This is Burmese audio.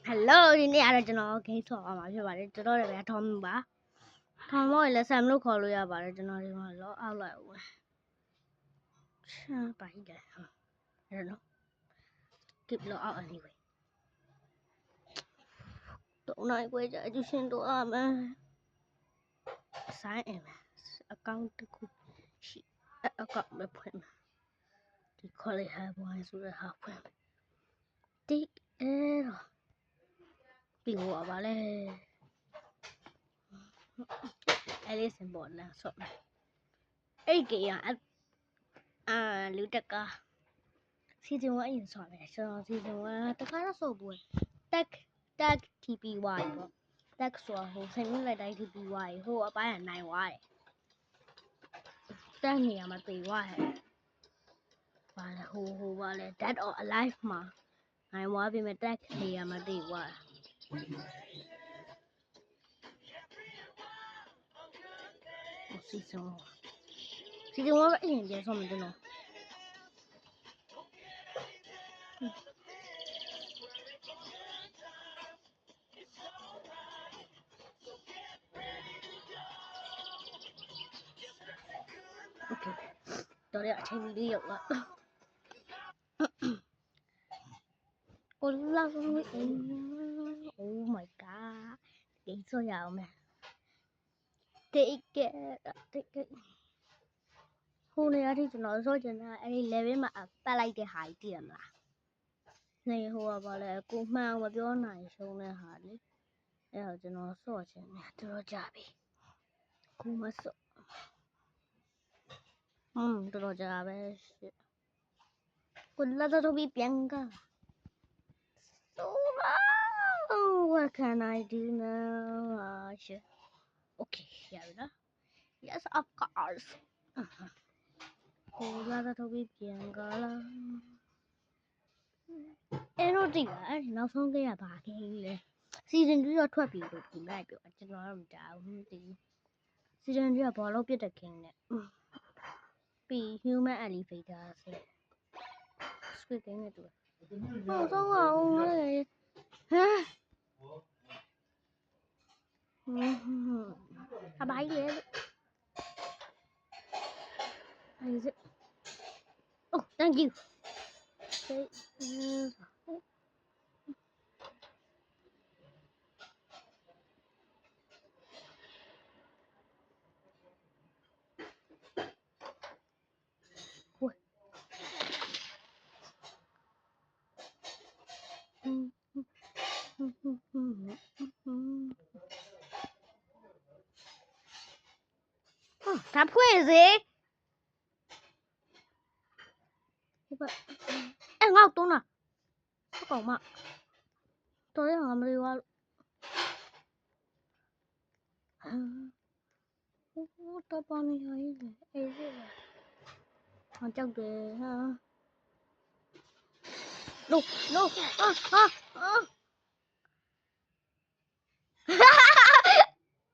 Hello ဒီနေ့အားကျွန်တော်ဂိမ်းဆော်အောင်ပါဖြစ်ပါတယ်ကျွန်တော်လည်းပဲထောင်းမှုပါထောင်းလို့လည်းဆမ်လို့ခေါ်လို့ရပါတယ်ကျွန်တော်ဒီမှာလောအောက်လိုက်ဦးချမ်းပါဟိတယ်အဲ့တော့ keep low out anyway တော့နိုင်ခွေကြအကျရှင်တို့အမဆိုင်အမ်အကောင့်တစ်ခုရှိအကောင့်ပဲဖွင့်ဒီခေါ်လေးဟာဘွိုင်းဆိုတဲ့ဟာဖွင့်တိအဲ့တော့ပြီးဟောပါလေအဲ့ဒီစင်ပေါ်လာဆော့အဲ့ကေရလူတကာစီဇန်1အရင်ဆော့မယ်ကျွန်တော်စီဇန်1တခါတော့ဆော့ဘူးtag TPY ပေါ့ tag ဆိုဟိုဆင်မြင့်လိုက်တိုင်း TPY ဟိုအပိုင်းကနိုင်သွားတယ်တက်နေရမှာပြေးသွားတယ်ဘာလဲဟိုဘာလဲ dead or alive မှာနိုင်သွားပြီမဲ့ tag နေရမှာပြေးသွားစီဇန်1အရင်ကျဆော့မယ်ကျွန်တော်တော်ရအချိန်လေးရောက်လာကိုလာ Oh my god ဒီဆိုရအောင်မယ် take it ဟိုနေရာထိကျွန်တော်ဆော့ချင်တာအဲ့ဒီ level မှာပတ်လိုက်တဲ့ဟာကြီးတည်ရမလားနေဟိုကဘာလဲကိုမှန်အောင်မပြောနိုင်ရှုံးတဲ့ဟာလေအဲ့တော့ကျွန်တော်ဆော့ချင်တယ်တော်တော်ကြပြီကိုမဆော့တော်တော်ကြပဲရှစ်ကိုလာတော့ပြီးပြန်ကWhat can I do now? Okay, here we go. Yes, of course. Hola, da to be bien gala. Erotic, now some day about it. Season 2 or 12 people to like you. I just want down. Season 2 Apollo get a king. Be human elevators. Speaking it. Oh, so huh? How about you? Is it? Oh, thank you. Tháp quê gì? Ê Ngọc tôi nè. Sao cổng ạ? Tôi làm gì qua. Tôi bao nhiêu ấy gì? Ê gì vậy? Còn chắc để ha. Đâu, đâu.